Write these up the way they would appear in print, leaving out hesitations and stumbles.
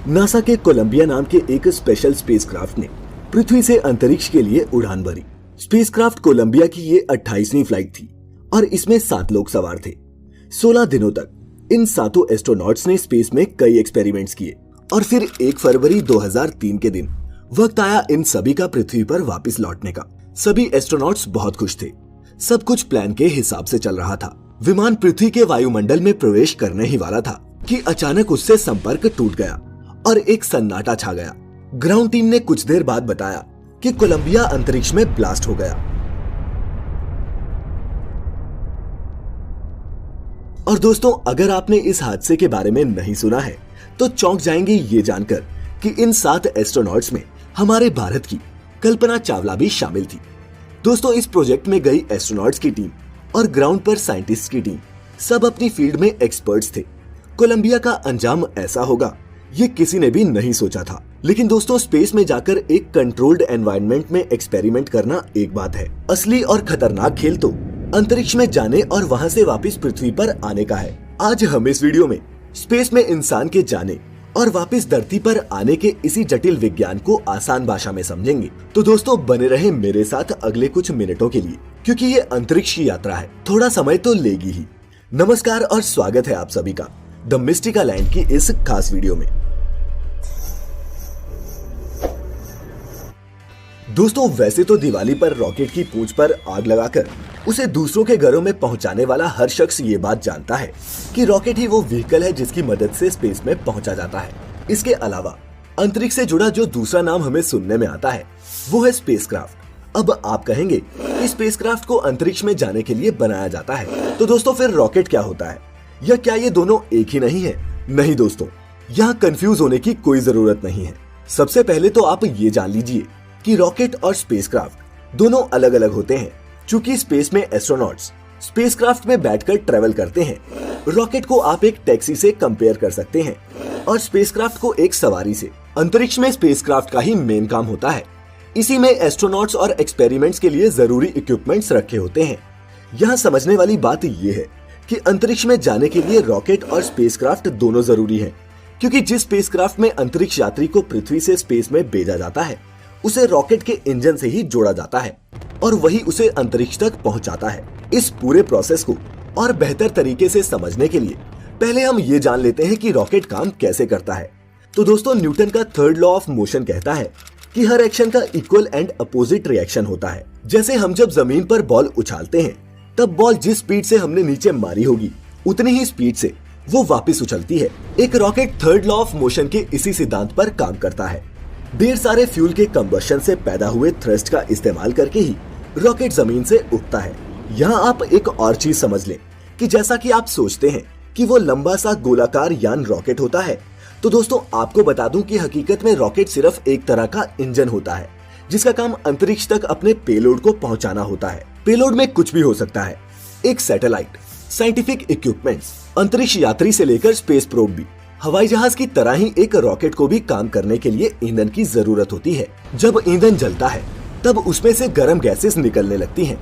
NASA के Colombia नाम के एक स्पेशल स्पेसक्राफ्ट ने पृथ्वी से अंतरिक्ष के लिए उड़ान भरी। स्पेसक्राफ्ट कोलंबिया की ये 28वीं फ्लाइट थी और इसमें 7 लोग सवार थे। 16 दिनों तक इन 7 एस्ट्रोनॉट्स ने स्पेस में कई एक्सपेरिमेंट्स किए और फिर 1 फरवरी 2003 के दिन वक्त आया इन सभी का पृथ्वी पर वापस लौटने का। सभी एस्ट्रोनॉट्स बहुत खुश थे। सब कुछ प्लान के हिसाब से चल रहा था। विमान पृथ्वी के वायुमंडल में प्रवेश करने ही वाला था कि अचानक उससे संपर्क टूट गया और एक सन्नाटा छा गया। ग्राउंड टीम ने कुछ देर बाद बताया कि कोलंबिया अंतरिक्ष में ब्लास्ट हो गया। और दोस्तों, अगर आपने इस हादसे के बारे में नहीं सुना है तो चौंक जाएंगे ये जानकर कि इन 7 एस्ट्रोनॉट्स में हमारे भारत की कल्पना चावला भी शामिल थी। दोस्तों, इस प्रोजेक्ट में गई एस्ट्रोनॉट्स की टीम और ग्राउंड पर साइंटिस्ट की टीम सब अपनी फील्ड में एक्सपर्ट्स थे। कोलंबिया का अंजाम ऐसा होगा ये किसी ने भी नहीं सोचा था। लेकिन दोस्तों, स्पेस में जाकर एक कंट्रोल्ड एनवायरनमेंट में एक्सपेरिमेंट करना एक बात है, असली और खतरनाक खेल तो अंतरिक्ष में जाने और वहां से वापस पृथ्वी पर आने का है। आज हम इस वीडियो में स्पेस में इंसान के जाने और वापस धरती पर आने के इसी जटिल विज्ञान को आसान भाषा में समझेंगे। तो दोस्तों, बने रहे मेरे साथ अगले कुछ मिनटों के लिए, क्योंकि ये अंतरिक्ष की यात्रा है, थोड़ा समय तो लेगी ही। नमस्कार और स्वागत है आप सभी का द मिस्टिका लैंड की इस खास वीडियो में। दोस्तों, वैसे तो दिवाली पर रॉकेट की पूंछ पर आग लगाकर उसे दूसरों के घरों में पहुंचाने वाला हर शख्स ये बात जानता है कि रॉकेट ही वो व्हीकल है जिसकी मदद से स्पेस में पहुंचा जाता है। इसके अलावा अंतरिक्ष से जुड़ा जो दूसरा नाम हमें सुनने में आता है वो है स्पेसक्राफ्ट। अब आप कहेंगे कि स्पेसक्राफ्ट को अंतरिक्ष में जाने के लिए बनाया जाता है, तो दोस्तों फिर रॉकेट क्या होता है, या क्या ये दोनों एक ही नहीं है? नहीं दोस्तों, यहाँ कंफ्यूज होने की कोई जरूरत नहीं है। सबसे पहले तो आप ये जान लीजिए कि रॉकेट और स्पेसक्राफ्ट दोनों अलग अलग होते हैं। चूंकि स्पेस में एस्ट्रोनॉट्स स्पेसक्राफ्ट में बैठकर ट्रेवल करते हैं, रॉकेट को आप एक टैक्सी से कंपेयर कर सकते हैं और स्पेसक्राफ्ट को एक सवारी से। अंतरिक्ष में स्पेसक्राफ्ट का ही मेन काम होता है। इसी में एस्ट्रोनॉट्स और एक्सपेरिमेंट्स के लिए जरूरी इक्विपमेंट्स रखे होते हैं। यहाँ समझने वाली बात ये है कि अंतरिक्ष में जाने के लिए रॉकेट और स्पेसक्राफ्ट दोनों जरूरी हैं, क्योंकि जिस स्पेसक्राफ्ट में अंतरिक्ष यात्री को पृथ्वी से स्पेस में भेजा जाता है उसे रॉकेट के इंजन से ही जोड़ा जाता है और वही उसे अंतरिक्ष तक पहुंचाता है। इस पूरे प्रोसेस को और बेहतर तरीके से समझने के लिए पहले हम ये जान लेते हैं कि रॉकेट काम कैसे करता है। तो दोस्तों, न्यूटन का 3rd लॉ ऑफ मोशन कहता है कि हर एक्शन का इक्वल एंड अपोजिट रिएक्शन होता है। जैसे हम जब जमीन पर बॉल उछालते हैं तब बॉल जिस स्पीड से हमने नीचे मारी होगी उतनी ही स्पीड से वो वापस उछलती है। एक rocket 3rd law of motion के इसी सिद्धांत पर काम करता है। ढेर सारे फ्यूल के कंबशन से पैदा हुए थ्रस्ट का इस्तेमाल करके ही रॉकेट जमीन से उठता है। यहाँ आप एक और चीज समझ लें कि जैसा कि आप सोचते हैं कि वो लंबा सा गोलाकार यान रॉकेट होता है, तो दोस्तों आपको बता दूं कि हकीकत में रॉकेट सिर्फ एक तरह का इंजन होता है जिसका काम अंतरिक्ष तक अपने पेलोड को पहुंचाना होता है। पेलोड में कुछ भी हो सकता है, एक सैटेलाइट, साइंटिफिक इक्विपमेंट्स, अंतरिक्ष यात्री से लेकर स्पेस प्रोब भी। हवाई जहाज की तरह ही एक रॉकेट को भी काम करने के लिए ईंधन की जरूरत होती है। जब ईंधन जलता है तब उसमें से गर्म गैसेस निकलने लगती हैं।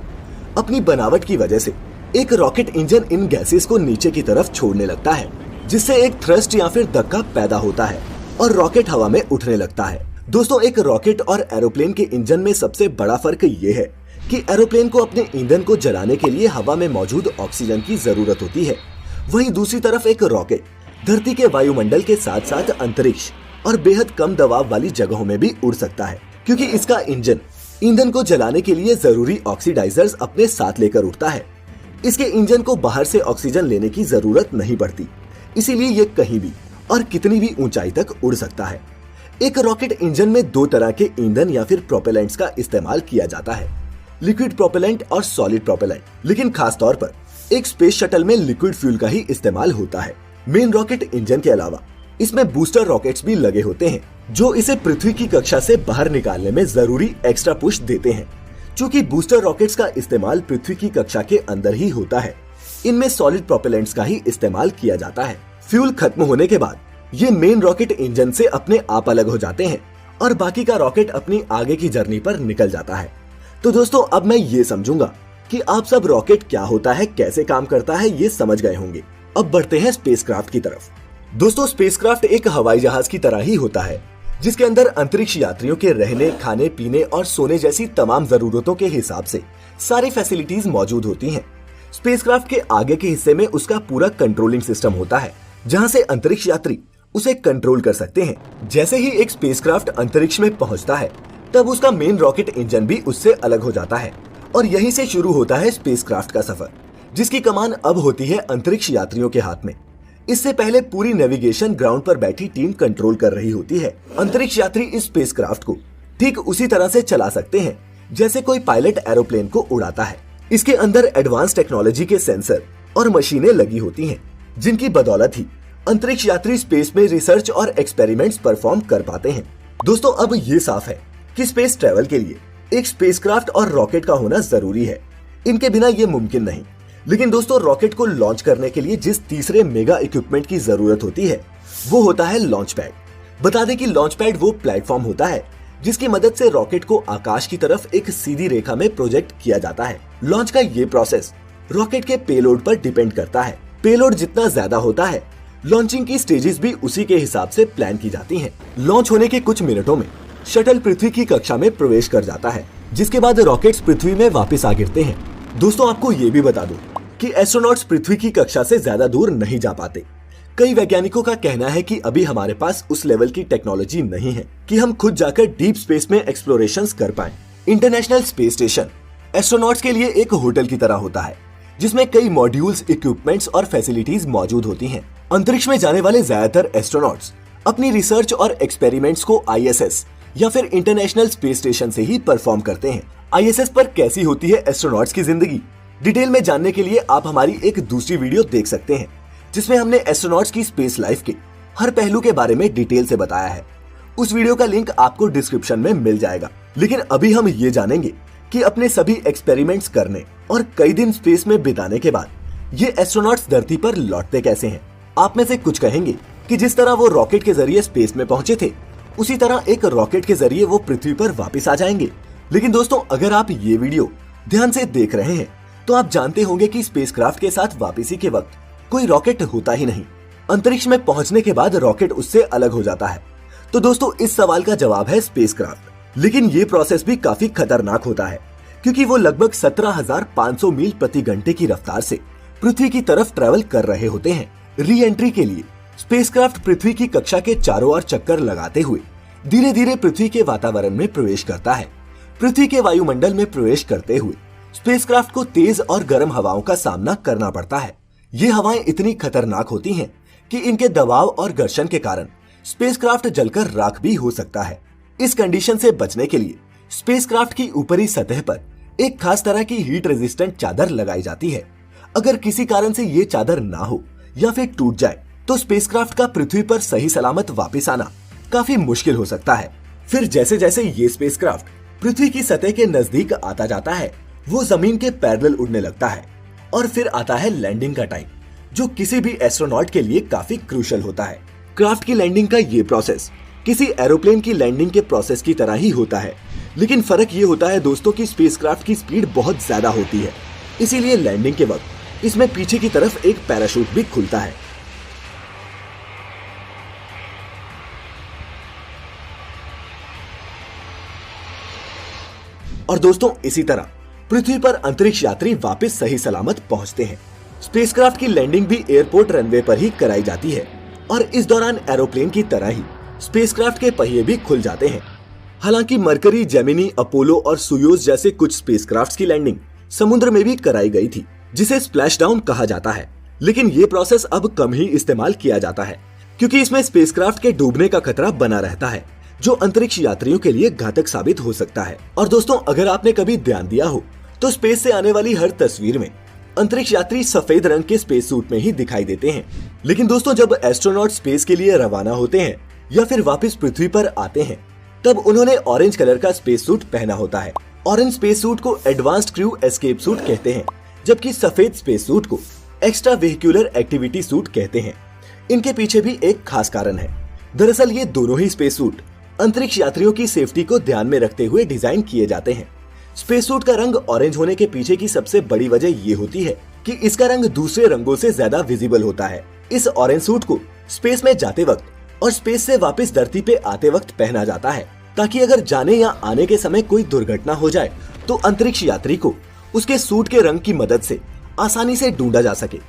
अपनी बनावट की वजह से एक रॉकेट इंजन इन गैसेस को नीचे की तरफ छोड़ने लगता है, जिससे एक थ्रस्ट या फिर धक्का पैदा होता है और रॉकेट हवा में उठने लगता है। दोस्तों, एक रॉकेट और एरोप्लेन के इंजन में सबसे बड़ा फर्क ये है कि एरोप्लेन को अपने ईंधन को जलाने के लिए हवा में मौजूद ऑक्सीजन की जरूरत होती है। वहीं दूसरी तरफ एक रॉकेट धरती के वायुमंडल के साथ साथ अंतरिक्ष और बेहद कम दबाव वाली जगहों में भी उड़ सकता है, क्योंकि इसका इंजन ईंधन को जलाने के लिए जरूरी ऑक्सीडाइजर्स अपने साथ लेकर उड़ता है। इसके इंजन को बाहर से ऑक्सीजन लेने की जरूरत नहीं पड़ती, इसीलिए ये कहीं भी और कितनी भी ऊंचाई तक उड़ सकता है। एक रॉकेट इंजन में 2 तरह के ईंधन या फिर प्रोपेलेंट्स का इस्तेमाल किया जाता है, लिक्विड प्रोपेलेंट और सॉलिड प्रोपेलेंट। लेकिन खास तौर पर एक स्पेस शटल में लिक्विड फ्यूल का ही इस्तेमाल होता है। मेन रॉकेट इंजन के अलावा इसमें बूस्टर रॉकेट्स भी लगे होते हैं जो इसे पृथ्वी की कक्षा से बाहर निकालने में जरूरी एक्स्ट्रा पुश देते हैं। चूंकि बूस्टर रॉकेट्स का इस्तेमाल पृथ्वी की कक्षा के अंदर ही होता है, इनमें सॉलिड प्रोपेलेंट्स का ही इस्तेमाल किया जाता है। फ्यूल खत्म होने के बाद ये मेन रॉकेट इंजन से अपने आप अलग हो जाते हैं और बाकी का रॉकेट अपनी आगे की जर्नी पर निकल जाता है। तो दोस्तों, अब मैं ये समझूंगा कि आप सब रॉकेट क्या होता है, कैसे काम करता है, ये समझ गए होंगे। अब बढ़ते हैं स्पेसक्राफ्ट की तरफ। दोस्तों स्पेसक्राफ्ट एक हवाई जहाज की तरह ही होता है, जिसके अंदर अंतरिक्ष यात्रियों के रहने, खाने पीने और सोने जैसी तमाम जरूरतों के हिसाब से सारी फैसिलिटीज मौजूद होती हैं। स्पेसक्राफ्ट के आगे के हिस्से में उसका पूरा कंट्रोलिंग सिस्टम होता है, जहां से अंतरिक्ष यात्री उसे कंट्रोल कर सकते हैं। जैसे ही एक स्पेसक्राफ्ट अंतरिक्ष में पहुंचता है, तब उसका मेन रॉकेट इंजन भी उससे अलग हो जाता है और यहीं से शुरू होता है स्पेसक्राफ्ट का सफर, जिसकी कमान अब होती है अंतरिक्ष यात्रियों के हाथ में। इससे पहले पूरी नेविगेशन ग्राउंड पर बैठी टीम कंट्रोल कर रही होती है। अंतरिक्ष यात्री इस स्पेसक्राफ्ट को ठीक उसी तरह से चला सकते हैं जैसे कोई पायलट एरोप्लेन को उड़ाता है। इसके अंदर एडवांस टेक्नोलॉजी के सेंसर और मशीनें लगी होती हैं, जिनकी बदौलत ही अंतरिक्ष यात्री स्पेस में रिसर्च और एक्सपेरिमेंट्स परफॉर्म कर पाते हैं। दोस्तों अब ये साफ है कि स्पेस ट्रेवल के लिए एक स्पेसक्राफ्ट और रॉकेट का होना जरूरी है, इनके बिना ये मुमकिन नहीं। लेकिन दोस्तों रॉकेट को लॉन्च करने के लिए जिस तीसरे मेगा इक्विपमेंट की जरूरत होती है, वो होता है लॉन्च पैड। बता दें कि लॉन्च पैड वो प्लेटफॉर्म होता है जिसकी मदद से रॉकेट को आकाश की तरफ एक सीधी रेखा में प्रोजेक्ट किया जाता है। लॉन्च का ये प्रोसेस रॉकेट के पेलोड पर डिपेंड करता है। पेलोड जितना ज्यादा होता है, लॉन्चिंग की स्टेजेस भी उसी के हिसाब से प्लान की जाती हैं। लॉन्च होने के कुछ मिनटों में शटल पृथ्वी की कक्षा में प्रवेश कर जाता है, जिसके बाद रॉकेट्स पृथ्वी में वापस आ गिरते हैं। दोस्तों आपको ये भी बता दूं कि एस्ट्रोनॉट्स पृथ्वी की कक्षा से ज्यादा दूर नहीं जा पाते। कई वैज्ञानिकों का कहना है कि अभी हमारे पास उस लेवल की टेक्नोलॉजी नहीं है कि हम खुद जाकर डीप स्पेस में एक्सप्लोरेशंस कर पाएं। इंटरनेशनल स्पेस स्टेशन एस्ट्रोनॉट्स के लिए एक होटल की तरह होता है, जिसमें कई मॉड्यूल्स, इक्विपमेंट्स और फैसिलिटीज मौजूद होती हैं। अंतरिक्ष में जाने वाले ज्यादातर एस्ट्रोनॉट्स अपनी रिसर्च और एक्सपेरिमेंट्स को ISS या फिर इंटरनेशनल स्पेस स्टेशन से ही परफॉर्म करते हैं। ISS पर कैसी होती है एस्ट्रोनॉट्स की जिंदगी, डिटेल में जानने के लिए आप हमारी एक दूसरी वीडियो देख सकते हैं, जिसमें हमने एस्ट्रोनॉट्स की स्पेस लाइफ के हर पहलू के बारे में डिटेल से बताया है। उस वीडियो का लिंक आपको डिस्क्रिप्शन में मिल जाएगा। लेकिन अभी हम ये जानेंगे कि अपने सभी एक्सपेरिमेंट्स करने और कई दिन स्पेस में बिताने के बाद ये एस्ट्रोनॉट्स धरती पर लौटते कैसे हैं। आप में से कुछ कहेंगे कि जिस तरह वो रॉकेट के जरिए स्पेस में पहुंचे थे, उसी तरह एक रॉकेट के जरिए वो पृथ्वी पर वापस आ जाएंगे। लेकिन दोस्तों अगर आप ये वीडियो ध्यान से देख रहे हैं तो आप जानते होंगे कि स्पेसक्राफ्ट के साथ वापसी के वक्त कोई रॉकेट होता ही नहीं। अंतरिक्ष में पहुंचने के बाद रॉकेट उससे अलग हो जाता है। तो दोस्तों इस सवाल का जवाब है स्पेसक्राफ्ट। लेकिन ये प्रोसेस भी काफी खतरनाक होता है, क्योंकि वो लगभग 17,500 मील प्रति घंटे की रफ्तार से पृथ्वी की तरफ ट्रेवल कर रहे होते हैं। री एंट्री के लिए स्पेसक्राफ्ट पृथ्वी की कक्षा के चारों ओर चक्कर लगाते हुए धीरे धीरे पृथ्वी के वातावरण में प्रवेश करता है। पृथ्वी के वायुमंडल में प्रवेश करते हुए स्पेसक्राफ्ट को तेज और गर्म हवाओं का सामना करना पड़ता है। ये हवाएं इतनी खतरनाक होती हैं कि इनके दबाव और घर्षण के कारण स्पेसक्राफ्ट जलकर राख भी हो सकता है। इस कंडीशन से बचने के लिए स्पेसक्राफ्ट की ऊपरी सतह पर एक खास तरह की हीट रेजिस्टेंट चादर लगाई जाती है। अगर किसी कारण से ये चादर ना हो या फिर टूट जाए तो स्पेसक्राफ्ट का पृथ्वी पर सही सलामत वापस आना काफी मुश्किल हो सकता है। फिर जैसे जैसे ये स्पेसक्राफ्ट पृथ्वी की सतह के नजदीक आता जाता है, वो जमीन के पैरेलल उड़ने लगता है और फिर आता है लैंडिंग का टाइम, जो किसी भी एस्ट्रोनॉट के लिए काफी क्रूशियल होता है। क्राफ्ट की लैंडिंग का ये प्रोसेस किसी एरोप्लेन की लैंडिंग के प्रोसेस की तरह ही होता है, लेकिन फर्क ये होता है दोस्तों कि स्पेसक्राफ्ट की स्पीड बहुत ज्यादा होती है। इसीलिए लैंडिंग के वक्त इसमें पीछे की तरफ एक पैराशूट भी खुलता है। और दोस्तों इसी तरह पृथ्वी पर अंतरिक्ष यात्री वापस सही सलामत पहुंचते हैं। स्पेसक्राफ्ट की लैंडिंग भी एयरपोर्ट रनवे पर ही कराई जाती है और इस दौरान एरोप्लेन की तरह ही स्पेसक्राफ्ट के पहिए भी खुल जाते हैं। हालांकि मरकरी, जेमिनी, अपोलो और सुयोज जैसे कुछ स्पेसक्राफ्ट्स की लैंडिंग समुद्र में भी कराई गई थी, जिसे स्प्लैश डाउन कहा जाता है। लेकिन ये प्रोसेस अब कम ही इस्तेमाल किया जाता है, क्योंकि इसमें स्पेसक्राफ्ट के डूबने का खतरा बना रहता है, जो अंतरिक्ष यात्रियों के लिए घातक साबित हो सकता है। और दोस्तों अगर आपने कभी ध्यान दिया हो तो स्पेस से आने वाली हर तस्वीर में अंतरिक्ष यात्री सफेद रंग के स्पेस सूट में ही दिखाई देते हैं। लेकिन दोस्तों जब एस्ट्रोनॉट स्पेस के लिए रवाना होते हैं या फिर वापस पृथ्वी पर आते हैं, तब उन्होंने ऑरेंज कलर का स्पेस सूट पहना होता है। ऑरेंज स्पेस सूट को एडवांस्ड क्रू एस्केप सूट कहते हैं, जबकि सफेद स्पेस सूट को एक्स्ट्रा वेहिकुलर एक्टिविटी सूट कहते हैं। इनके पीछे भी एक खास कारण है। दरअसल ये दोनों ही स्पेस सूट अंतरिक्ष यात्रियों की सेफ्टी को ध्यान में रखते हुए डिजाइन किए जाते हैं। स्पेस सूट का रंग ऑरेंज होने के पीछे की सबसे बड़ी वजह ये होती है कि इसका रंग दूसरे रंगों से ज्यादा विजिबल होता है। इस ऑरेंज सूट को स्पेस में जाते वक्त और स्पेस से वापस धरती पे आते वक्त पहना जाता है, ताकि अगर जाने या आने के समय कोई दुर्घटना हो जाए तो अंतरिक्ष यात्री को उसके सूट के रंग की मदद से आसानी से ढूंढा जा सके।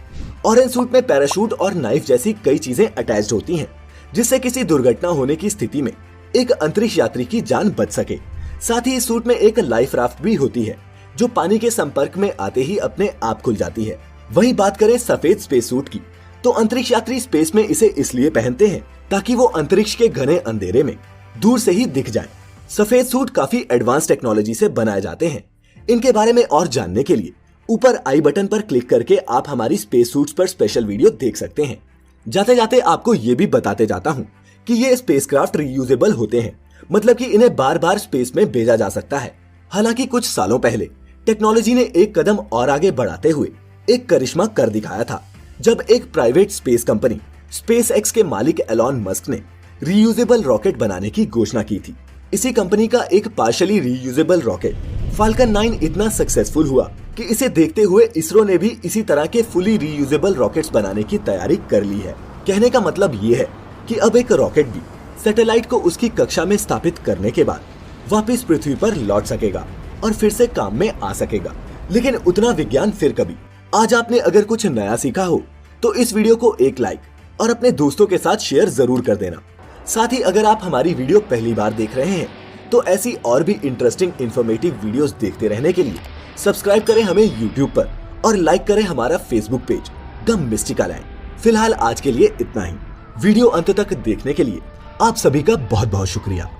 ऑरेंज सूट में पैराशूट और नाइफ जैसी कई चीजें अटैच्ड होती हैं, जिससे किसी दुर्घटना होने की स्थिति में एक अंतरिक्ष यात्री की जान बच सके। साथ ही इस सूट में एक लाइफ राफ्ट भी होती है, जो पानी के संपर्क में आते ही अपने आप खुल जाती है। वहीं बात करें सफेद स्पेस सूट की, तो अंतरिक्ष यात्री स्पेस में इसे इसलिए पहनते हैं ताकि वो अंतरिक्ष के घने अंधेरे में दूर से ही दिख जाए। सफेद सूट काफी एडवांस टेक्नोलॉजी से बनाए जाते हैं। इनके बारे में और जानने के लिए ऊपर आई बटन पर क्लिक करके आप हमारी स्पेस सूट्स पर स्पेशल वीडियो देख सकते हैं। जाते जाते आपको ये भी बताते जाता हूँ कि ये स्पेसक्राफ्ट रीयूजेबल होते हैं, मतलब कि इन्हें बार बार स्पेस में भेजा जा सकता है। हालांकि कुछ सालों पहले टेक्नोलॉजी ने एक कदम और आगे बढ़ाते हुए एक करिश्मा कर दिखाया था, जब एक प्राइवेट स्पेस कंपनी स्पेसएक्स के मालिक एलॉन मस्क ने रीयूजेबल रॉकेट बनाने की घोषणा की थी। इसी कंपनी का एक पार्शियली रीयूजेबल रॉकेट फाल्कन 9 इतना सक्सेसफुल हुआ कि इसे देखते हुए इसरो ने भी इसी तरह के फुली रीयूजेबल रॉकेट्स बनाने की तैयारी कर ली है। कहने का मतलब ये है कि अब एक रॉकेट भी सैटेलाइट को उसकी कक्षा में स्थापित करने के बाद वापस पृथ्वी पर लौट सकेगा और फिर से काम में आ सकेगा। लेकिन उतना विज्ञान फिर कभी। आज आपने अगर कुछ नया सीखा हो तो इस वीडियो को एक लाइक और अपने दोस्तों के साथ शेयर जरूर कर देना। साथ ही अगर आप हमारी वीडियो पहली बार देख रहे हैं तो ऐसी और भी इंटरेस्टिंग इन्फॉर्मेटिव वीडियोस देखते रहने के लिए सब्सक्राइब करें हमें YouTube पर और लाइक करें हमारा Facebook page the Mystica land. फिलहाल आज के लिए इतना ही। वीडियो अंत तक देखने के लिए आप सभी का बहुत बहुत शुक्रिया।